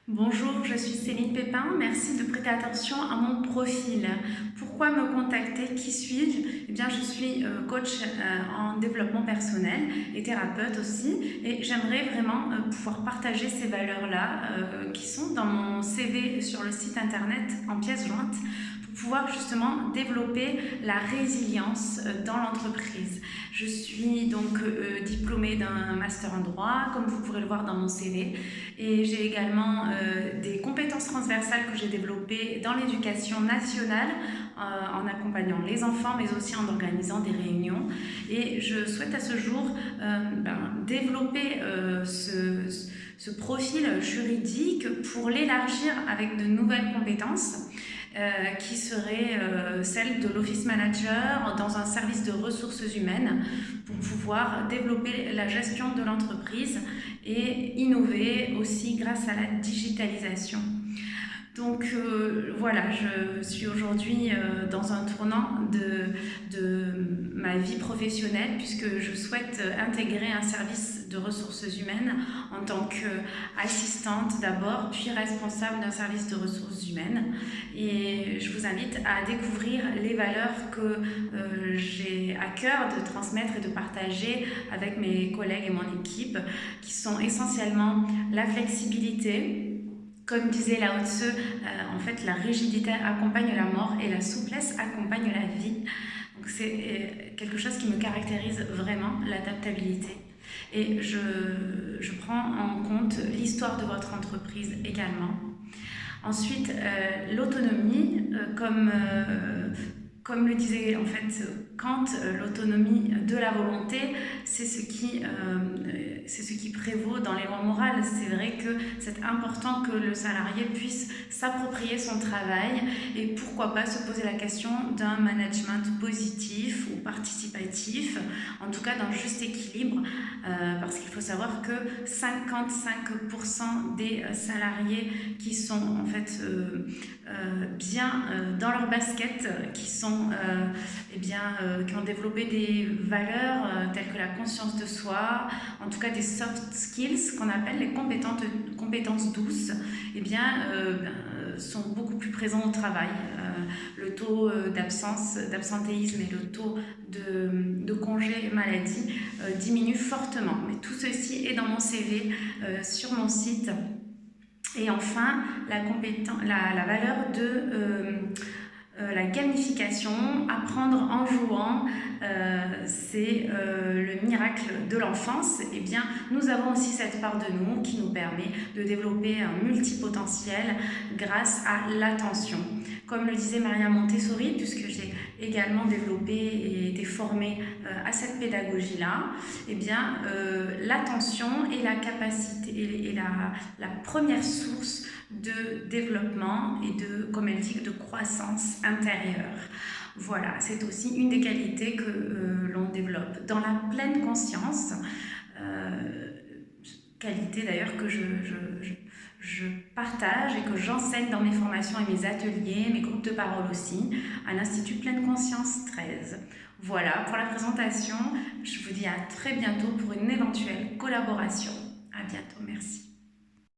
Bonjour, je suis Céline Pépin. Merci de prêter attention à mon profil. Pourquoi me contacter? Qui suis-je? Eh bien, je suis coach en développement personnel et thérapeute aussi. Et j'aimerais vraiment pouvoir partager ces valeurs-là qui sont dans mon CV sur le site internet en pièces jointes pour pouvoir justement développer la résilience dans l'entreprise. Je suis donc diplômée d'un master en droit, comme vous pourrez le voir dans mon CV. Et j'ai également des compétences transversales que j'ai développées dans l'éducation nationale en accompagnant les enfants mais aussi en organisant des réunions. Et je souhaite à ce jour développer ce profil juridique pour l'élargir avec de nouvelles compétences qui seraient celles de l'office manager dans un service de ressources humaines pour pouvoir développer la gestion de l'entreprise et innover aussi grâce à la digitalisation. Donc voilà, je suis aujourd'hui dans un tournant de ma vie professionnelle puisque je souhaite intégrer un service de ressources humaines en tant qu'assistante d'abord, puis responsable d'un service de ressources humaines. Et je vous invite à découvrir les valeurs que j'ai à cœur de transmettre et de partager avec mes collègues et mon équipe, qui sont essentiellement la flexibilité. Comme disait Lao Tzu, en fait, la rigidité accompagne la mort et la souplesse accompagne la vie. Donc c'est quelque chose qui me caractérise vraiment, l'adaptabilité. Et je prends en compte l'histoire de votre entreprise également. Ensuite, l'autonomie, comme le disait en fait Kant, l'autonomie de la volonté, c'est ce qui prévaut dans les lois morales. C'est vrai que c'est important que le salarié puisse s'approprier son travail et pourquoi pas se poser la question d'un management positif ou participatif, en tout cas d'un juste équilibre, parce qu'il faut savoir que 55% des salariés qui sont en fait bien dans leur basket, qui ont développé des valeurs telles que la conscience de soi, en tout cas des soft skills qu'on appelle les compétences douces, sont beaucoup plus présents au travail. Le taux d'absentéisme et le taux de congé maladie diminue fortement. Mais tout ceci est dans mon CV sur mon site. Et enfin, la valeur de la gamification, apprendre en jouant, c'est le miracle de l'enfance. Eh bien, nous avons aussi cette part de nous qui nous permet de développer un multipotentiel grâce à l'attention. Comme le disait Maria Montessori, puisque j'ai également développé et été formée à cette pédagogie-là, eh bien, l'attention est la capacité et la première source de développement et de, comme elle dit, de croissance intérieure. Voilà, c'est aussi une des qualités que l'on développe dans la pleine conscience, qualité d'ailleurs que je partage et que j'enseigne dans mes formations et mes ateliers, mes groupes de parole aussi, à l'Institut Pleine Conscience 13. Voilà pour la présentation, je vous dis à très bientôt pour une éventuelle collaboration. À bientôt, merci.